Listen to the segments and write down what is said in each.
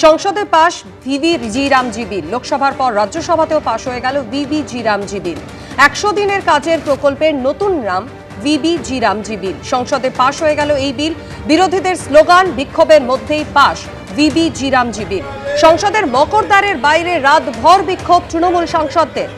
সংসদে পাশ ভিভি রামজি বিল। লোকসভার পর রাজ্যসভাতেও পাশ হয়ে গেল ভিভি রামজি বিল। 100 দিনের কাজের প্রকল্পের নতুন নাম ভিভি রামজি বিল। সংসদে পাশ হয়ে গেল এই বিল। বিরোধীদের স্লোগান, বিক্ষোভের মধ্যেই পাশ ভিভি রামজি বিল। সংসদের মকরদ্বারের বাইরে রাতভর বিক্ষোভ তৃণমূল সাংসদদের।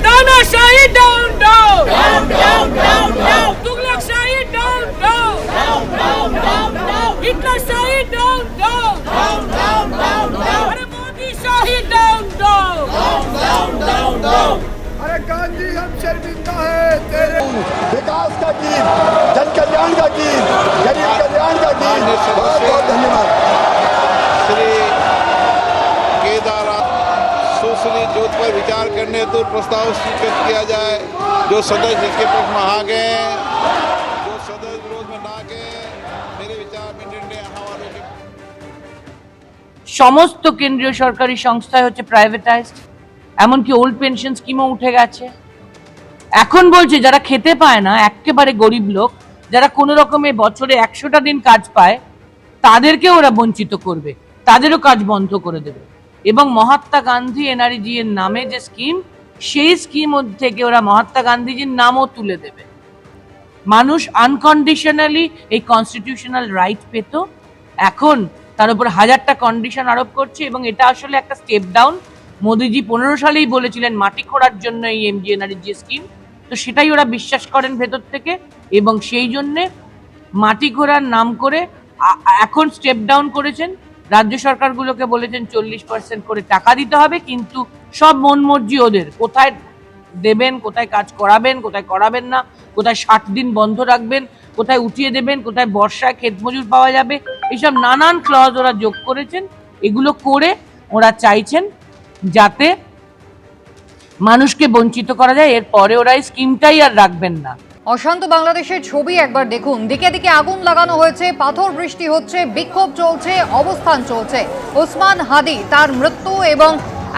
तानाशाही down down down down down down तुगलकशाही down down down down down down हिटलरशाही down down down down down down अरे मोदी शाही down down down down down अरे गांधी हम शर्मिंदा है तेरे विकास का गीत, जन कल्याण का गीत, गरीब कल्याण का गीत। बहुत बहुत धन्यवाद। श्री केदारा सुश्री ज्योत पर विचार करने हेतु प्रस्ताव स्वीकृत किया जाए। जो सदस्य इसके पक्ष में आ गए, जो सदस्य विरोध में ना गए, मेरे विचार में निर्णय हमारे সমস্ত কেন্দ্রীয় সরকারি সংস্থায় হচ্ছে প্রাইভেটাইজড। এমনকি ওল্ড পেনশন স্কিমও উঠে গেছে। এখন বলছে যারা খেতে পায় না, একেবারে গরিব লোক, যারা কোনো রকমে বছরে 100টা দিন কাজ পায়, তাদেরকে ওরা বঞ্চিত করবে, তাদেরও কাজ বন্ধ করে দেবে। এবং মহাত্মা গান্ধী এনআরজি এর নামে যে স্কিম, সেই স্কিম থেকে ওরা মহাত্মা গান্ধীজির নামও তুলে দেবে। মানুষ আনকন্ডিশনালি এই কনস্টিটিউশনাল রাইট পেত, এখন তার উপর 1000টা কন্ডিশন আরোপ করছে। এবং এটা আসলে একটা স্টেপ ডাউন। মোদিজি 15 সালেই বলেছিলেন মাটি খোঁড়ার জন্য এই এমজিএনআরজি স্কিম, তো সেটাই ওরা বিশ্বাস করেন ভেতর থেকে। এবং সেই জন্যে মাটি খোঁড়ার নাম করে এখন স্টেপ ডাউন করেছেন। রাজ্য সরকারগুলোকে বলেছেন 40% করে টাকা দিতে হবে, কিন্তু সব মন মর্জি ওদের, কোথায় দেবেন, কোথায় কাজ করাবেন, কোথায় করাবেন না, কোথায় 60 দিন বন্ধ রাখবেন, কোথায় উঠিয়ে দেবেন, কোথায় বর্ষায় ক্ষেত মজুর পাওয়া যাবে, এইসব নানান ক্লজ ওরা যোগ করেছেন। এগুলো করে ওরা চাইছেন যাতে মানুষকে বঞ্চিত করা যায়। এরপরে ওরা এই স্কিমটাই আর রাখবেন না। অশান্ত বাংলাদেশের ছবি একবার দেখুন। দিকে দিকে আগুন লাগানো হয়েছে, পাথর বৃষ্টি হচ্ছে, বিক্ষোভ চলছে, অবস্থান চলছে। ওসমান হাদি, তার মৃত্যু এবং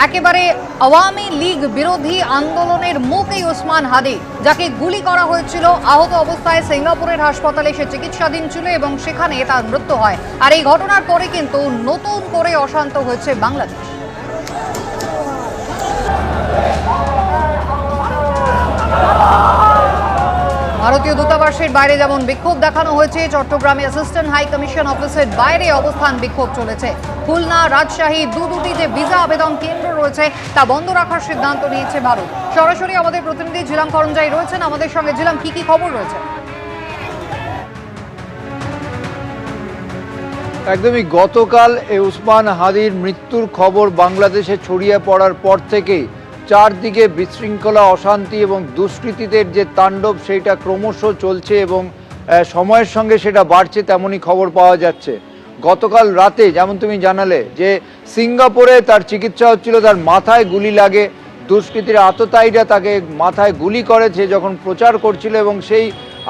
একেবারে আওয়ামী লীগ বিরোধী আন্দোলনের মুখ এই ওসমান হাদি, যাকে গুলি করা হয়েছিল। আহত অবস্থায় সিঙ্গাপুরের হাসপাতালে সে চিকিৎসাধীন ছিল এবং সেখানে তার মৃত্যু হয়। আর এই ঘটনার পরে কিন্তু নতুন করে অশান্ত হয়েছে বাংলাদেশ। ভারতীয় দূতাবাসের বাইরে যেমন বিক্ষোভ দেখানো হয়েছে, চট্টগ্রামে অ্যাসিস্ট্যান্ট হাই কমিশন অফিসের বাইরে অবস্থান বিক্ষোভ চলেছে। খুলনা, রাজশাহী দুটি যে ভিসা আবেদন কেন্দ্র রয়েছে তা বন্ধ রাখার সিদ্ধান্ত নিয়েছে ভারত। সরাসরি আমাদের প্রতিনিধি ঝিলাম করঞ্জাই রয়েছেন আমাদের সঙ্গে। ঝিলাম, কি খবর রয়েছে? একদমই গতকাল এই উসমান হাদির মৃত্যুর খবর বাংলাদেশে ছড়িয়ে পড়ার পর থেকেই চারদিকে বিশৃঙ্খলা, অশান্তি এবং দুষ্কৃতীদের যে তাণ্ডব সেইটা ক্রমশ চলছে এবং সময়ের সঙ্গে সেটা বাড়ছে, তেমনই খবর পাওয়া যাচ্ছে। গতকাল রাতে যেমন তুমি জানালে যে সিঙ্গাপুরে তার চিকিৎসা হচ্ছিল, তার মাথায় গুলি লাগে, দুষ্কৃতীরা আততায়ীরা তাকে মাথায় গুলি করেছে যখন প্রচার করছিল এবং সেই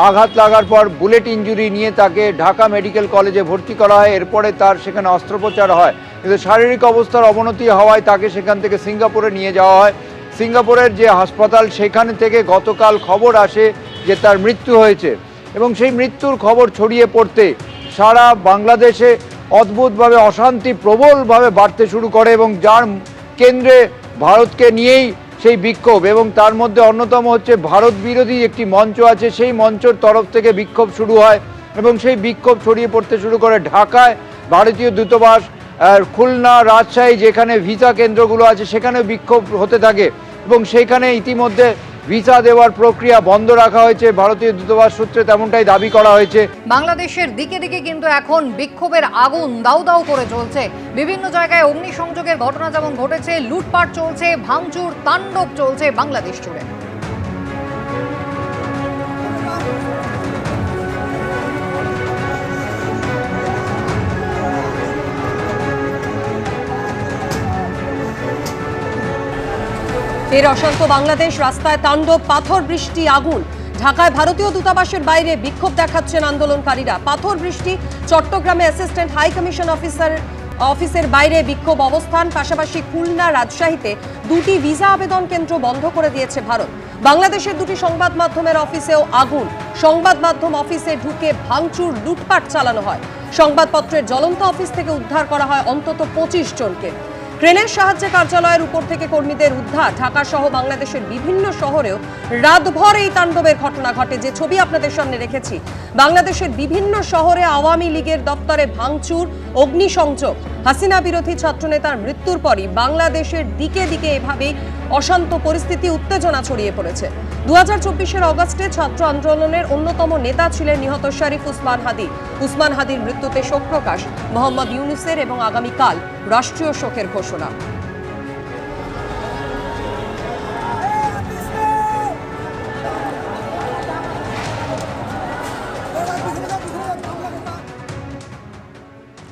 আঘাত লাগার পর বুলেট ইঞ্জুরি নিয়ে তাকে ঢাকা মেডিকেল কলেজে ভর্তি করা হয়। এরপরে তার সেখানে অস্ত্রোপচার হয়, কিন্তু শারীরিক অবস্থার অবনতি হওয়ায় তাকে সেখান থেকে সিঙ্গাপুরে নিয়ে যাওয়া হয়। সিঙ্গাপুরের যে হাসপাতাল, সেখানে থেকে গতকাল খবর আসে যে তার মৃত্যু হয়েছে এবং সেই মৃত্যুর খবর ছড়িয়ে পড়তে সারা বাংলাদেশে অদ্ভুতভাবে অশান্তি প্রবলভাবে বাড়তে শুরু করে এবং যার কেন্দ্রে ভারতকে নিয়েই সেই বিক্ষোভ। এবং তার মধ্যে অন্যতম হচ্ছে ভারত বিরোধী একটি মঞ্চ আছে, সেই মঞ্চের তরফ থেকে বিক্ষোভ শুরু হয় এবং সেই বিক্ষোভ ছড়িয়ে পড়তে শুরু করে ঢাকায় ভারতীয় দূতাবাস, খুলনা, রাজশাহী যেখানে ভিসা কেন্দ্রগুলো আছে সেখানে বিক্ষোভ হতে থাকে এবং সেখানে ইতিমধ্যে ভিসা দেওয়ার প্রক্রিয়া বন্ধ রাখা হয়েছে। ভারতীয় দূতাবাস সূত্রে তেমনটাই দাবি করা হয়েছে। বাংলাদেশের দিকে দিকে কিন্তু এখন বিক্ষোভের আগুন দাউ দাউ করে চলছে। বিভিন্ন জায়গায় অগ্নিসংযোগের ঘটনা যেমন ঘটেছে, লুটপাট চলছে, ভাঙচুর তাণ্ডব চলছে বাংলাদেশ জুড়ে। ফের অশান্ত বাংলাদেশ, রাস্তায় তাণ্ডব, পাথর বৃষ্টি, আগুন। ঢাকায় ভারতীয় দূতাবাসের বাইরে বিক্ষোভ দেখাচ্ছেন আন্দোলনকারীরা। পাথর বৃষ্টি। চট্টগ্রামে অ্যাসিস্ট্যান্ট হাই কমিশন অফিসের বাইরে বিক্ষোভ অবস্থান, পাশাপাশি খুলনা, রাজশাহীতে 2টি ভিসা আবেদন কেন্দ্র বন্ধ করে দিয়েছে ভারত। বাংলাদেশের 2টি সংবাদ মাধ্যমের অফিসেও আগুন, সংবাদ মাধ্যম অফিসে ঢুকে ভাঙচুর, লুটপাট চালানো হয়। সংবাদপত্রের জ্বলন্ত অফিস থেকে উদ্ধার করা হয় অন্তত 25 জনকে। ক্রেনের সাহায্যে কার্যালয়ের উপর থেকে কর্মীদের উদ্ধার। ঢাকা সহ বাংলাদেশের বিভিন্ন শহরেও রাতভর এই তাণ্ডবের ঘটনা ঘটে, যে ছবি আপনাদের সামনে রেখেছি। বাংলাদেশের বিভিন্ন শহরে আওয়ামী লীগের দপ্তরে ভাঙচুর, অগ্নিসংযোগ। হাসিনা বিরোধী ছাত্রনেতার মৃত্যুর পরই বাংলাদেশের দিকে দিকে এভাবেই অশান্ত পরিস্থিতি, উত্তেজনা ছড়িয়ে পড়েছে। 2024-এর অগস্টে ছাত্র আন্দোলনের অন্যতম নেতা ছিলেন নিহত শরীফ উসমান হাদী। উসমান হাদীর মৃত্যুতে শোক প্রকাশ মোহাম্মদ ইউনূসের এবং আগামীকাল রাষ্ট্রীয় শোকের ঘোষণা।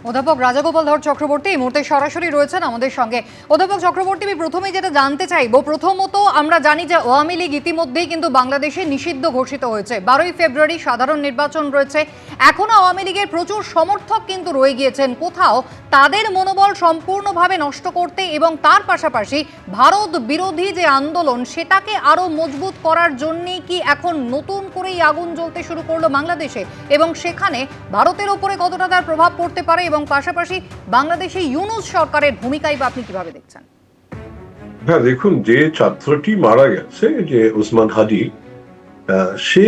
অধ্যাপক রাজাগোপাল ধর চক্রবর্তী এই মুহূর্তে সরাসরি রয়েছেন আমাদের সঙ্গে। অধ্যাপক চক্রবর্তী, আমি প্রথমেই যেটা জানতে চাইবো, প্রথমত আমরা জানি যে আওয়ামী লীগ ইতিমধ্যেই কিন্তু বাংলাদেশে নিষিদ্ধ ঘোষিত হয়েছে। 12ই ফেব্রুয়ারি সাধারণ নির্বাচন রয়েছে। এখনো আওয়ামী লীগের প্রচুর সমর্থক কিন্তু রয়ে গিয়েছেন। কোথাও তাদের মনোবল সম্পূর্ণভাবে নষ্ট করতে এবং তার পাশাপাশি ভারত বিরোধী যে আন্দোলন সেটাকে আরো মজবুত করার জন্যই কি এখন নতুন করেই আগুন জ্বলতে শুরু করলো বাংলাদেশে, এবং সেখানে ভারতের উপরে কতটা তার প্রভাব পড়তে পারে, এবং পাশাপাশি বাংলাদেশে ইউনূস সরকারের ভূমিকাই বা আপনি কিভাবে দেখছেন? হ্যাঁ, দেখুন, যে ছাত্রটি মারা গেছে, যে উসমান হাদী, সে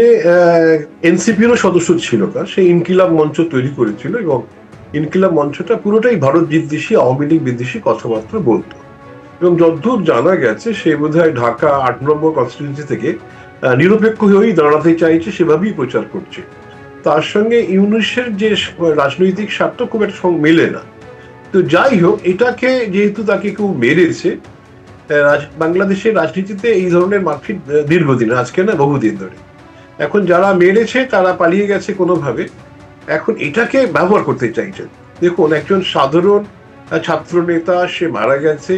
এনসিপিরও সদস্য ছিল না। সে ইনকিলাব মঞ্চ তৈরি করেছিল এবং ইনকিলাব মঞ্চটা পুরোটাই ভারত বিদ্বেষী, আওয়ামী লীগ বিদ্বেষী কথাবার্তা বলতো। এবং যতদূর জানা গেছে, সে বোধহয় ঢাকা 8 নম্বর কনস্টিটিউয়েন্সি থেকে নিরপেক্ষ হয়েই দাঁড়াতে চাইছে, সেভাবেই প্রচার করছে। তার সঙ্গে ইউনূসের যে রাজনৈতিক স্বার্থ খুব একটা মেলে না। তো যাই হোক, এটাকে যেহেতু তাকে কেউ মেরেছে, বাংলাদেশের রাজনীতিতে এই ধরনের মারপিট দীর্ঘদিন, আজকে না, বহুদিন ধরে। এখন যারা মেরেছে তারা পালিয়ে গেছে কোনোভাবে, এখন এটাকে ব্যবহার করতে চাইছেন। দেখুন, একজন সাধারণ ছাত্র নেতা, সে মারা গেছে,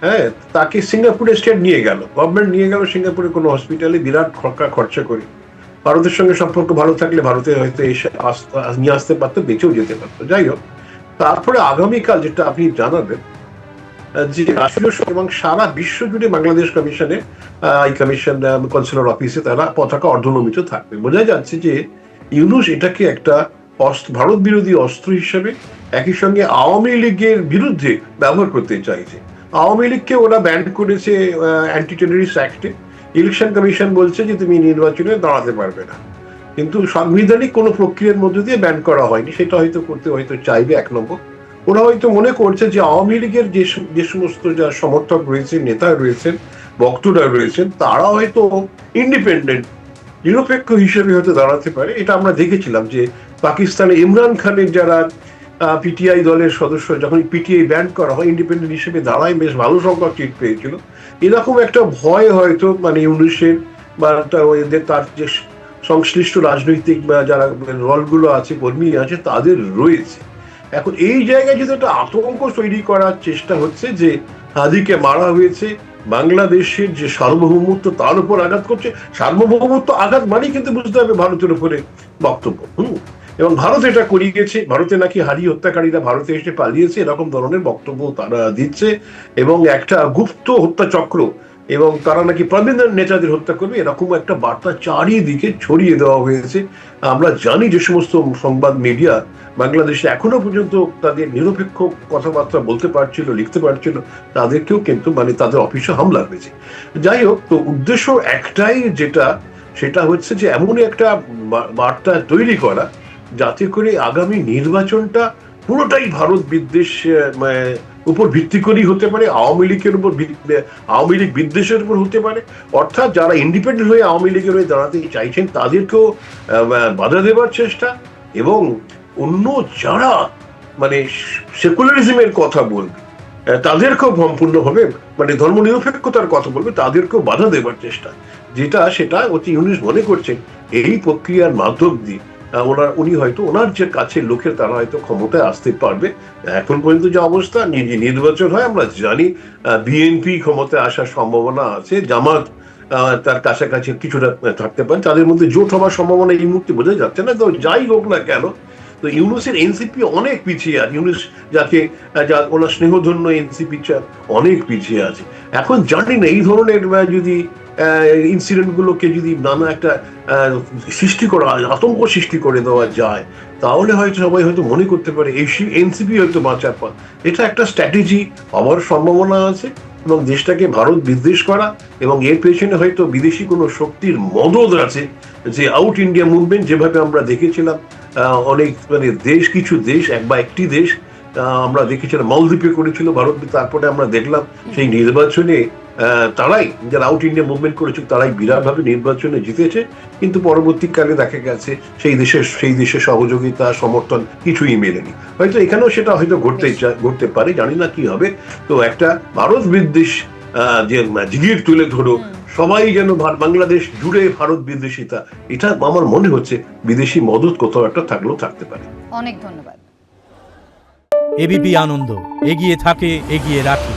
হ্যাঁ, তাকে সিঙ্গাপুরে স্টেট নিয়ে গেল, গভর্নমেন্ট নিয়ে গেল সিঙ্গাপুরে কোনো হসপিটালে, বিরাট খরচা করে। ভারতের সঙ্গে সম্পর্ক ভালো থাকলে ভারতে হয়তো এসে নিয়ে আসতে পারতো, বেঁচেও যেতে পারতো। যাই হোক, তারপরে আগামীকাল যেটা আপনি জানাবেন, যে রাষ্ট্রীয় এবং সারা বিশ্ব জুড়ে বাংলাদেশ কমিশনে, এই কমিশন কনসুলার অফিসে তারা পতাকা অর্ধনমিত থাকবে। বোঝা যাচ্ছে যে ইউনূস এটাকে একটা ভারত বিরোধী অস্ত্র হিসেবে, একই সঙ্গে আওয়ামী লীগের বিরুদ্ধে ব্যবহার করতে চাইছে। আওয়ামী লীগকে ওরা ব্যান করেছে অ্যান্টি টেররিস্ট অ্যাক্টে। ইলেকশন কমিশন বলছে যে তুমি নির্বাচনে দাঁড়াতে পারবে না, কিন্তু সাংবিধানিক কোনো প্রক্রিয়ার মধ্য দিয়ে ব্যান করা হয়নি। সেটা হয়তো করতে হয়তো চাইবে। 1 নম্বর, ওরা হয়তো মনে করছে যে আওয়ামী লীগের যে সমস্ত যা সমর্থক রয়েছে, নেতা রয়েছেন, বক্তারা রয়েছেন, তারা হয়তো ইন্ডিপেন্ডেন্ট, নিরপেক্ষ হিসেবে হয়তো দাঁড়াতে পারে। এটা আমরা দেখেছিলাম যে পাকিস্তানে ইমরান খানের যারা পিটিআই দলের সদস্য, যখন পিটিআই ব্যান করা হয়, ইন্ডিপেন্ডেন্ট হিসেবে দাঁড়ায়, বেশ ভালো সংখ্যক সিট পেয়েছিল। এরকম একটা ভয় হয়তো ইউনূসের বা তার যে সংশ্লিষ্ট রাজনৈতিক বা যারা দলগুলো আছে, কর্মী আছে, তাদের রয়েছে। এখন এই জায়গায় যদি একটা আতঙ্ক তৈরি করার চেষ্টা হচ্ছে যে হাদীকে মারা হয়েছে, বাংলাদেশের যে সার্বভৌমত্ব তার উপর আঘাত করছে। সার্বভৌমত্ব আঘাত মানেই কিন্তু বুঝতে হবে ভারতের উপরে বক্তব্য। এবং ভারত এটা করিয়েছে, ভারতে নাকি হাদী হত্যাকারীরা ভারতে এসে পালিয়েছে, এরকম ধরনের বক্তব্য তারা দিচ্ছে। এবং একটা গুপ্ত হত্যা চক্র, এবং তারা নাকি প্রবীণ নেতাদের হত্যা করবে, এরকম একটা বার্তা চারিদিকে ছড়িয়ে দেওয়া হয়েছে। আমরা জানি যে সমস্ত সংবাদ মিডিয়া বাংলাদেশে এখনো পর্যন্ত তাদের নিরপেক্ষ কথাবার্তা বলতে পারছিল, লিখতে পারছিল, তাদেরকেও কিন্তু তাদের অফিসে হামলা হয়েছে। যাই হোক, তো উদ্দেশ্য একটাই, সেটা হচ্ছে যে এমনই একটা বার্তা তৈরি করা যাতে করে আগামী নির্বাচনটা পুরোটাই ভারত বিদ্বেষ উপর ভিত্তি করেই হতে পারে, আওয়ামী লীগের উপর, আওয়ামী লীগ বিদ্বেষের উপর হতে পারে। অর্থাৎ যারা ইন্ডিপেন্ডেন্ট হয়ে আওয়ামী লীগের হয়ে দাঁড়াতে চাইছেন তাদেরকেও বাধা দেবার চেষ্টা, এবং অন্য যারা সেকুলারিজমের কথা বলবে তাদেরকেও সম্পূর্ণভাবে ধর্ম নিরপেক্ষতার কথা বলবে, তাদেরকেও বাধা দেবার চেষ্টা। সেটা ইউনূস মনে করছেন এই প্রক্রিয়ার মাধ্যম দিয়ে উনি হয়তো ওনার যে কাছের লোকের তারা হয়তো ক্ষমতায় আসতে পারবে। এখন পর্যন্ত যে অবস্থা, নির্বাচন হয়, আমরা জানি বিএনপি ক্ষমতায় আসার সম্ভাবনা আছে, জামাত তার কাছাকাছি কিছুটা থাকতে পারে, তাদের মধ্যে জোট হওয়ার সম্ভাবনা এই মুহূর্তে বোঝা যাচ্ছে না। তো যাই হোক না কেন, তো ইউনূসের এনসিপি অনেক পিছিয়ে আছে। ইউনূস যাকে ওনার স্নেহধন্য এনসিপি অনেক পিছিয়ে আছে। এখন জানি না এই ধরনের যদি ইনসিডেন্ট গুলোকে যদি নানা একটা সৃষ্টি করা, আতঙ্ক সৃষ্টি করে দেওয়া যায়, তাহলে হয়তো সবাই হয়তো মনে করতে পারে এই এনসিপি হয়তো বাঁচার পথ। এটা একটা স্ট্র্যাটেজি হওয়ার সম্ভাবনা আছে, এবং দেশটাকে ভারত বিদ্বেষ করা, এবং এর পেছনে হয়তো বিদেশি কোনো শক্তির মদত আছে। যে আউট ইন্ডিয়া মুভমেন্ট যেভাবে আমরা দেখেছিলাম অনেক দেশ, কিছু দেশ বা একটি দেশ আমরা দেখেছিলাম মালদ্বীপে করেছিল ভারত, তারপরে আমরা দেখলাম সেই নির্বাচনে তারাই, যারা আউট ইন্ডিয়া মুভমেন্ট করেছিল তারাই বিরাটভাবে নির্বাচনে জিতেছে, কিন্তু পরবর্তীকালে দেখা গেছে সেই দেশের সহযোগিতা সমর্থন কিছুই মেলেনি। হয়তো এখানেও সেটা হয়তো ঘটতে পারে, জানি না কি হবে। তো একটা ভারত বিদ্বেষ যে জিগির তুলে ধরো, সবাই যেন বাংলাদেশ জুড়ে ভারত বিদ্বেষিতা, এটা আমার মনে হচ্ছে বিদেশি মদত কোথাও একটা থাকলেও থাকতে পারে। অনেক ধন্যবাদ। এবিপি আনন্দ, এগিয়ে থাকে, এগিয়ে রাখে।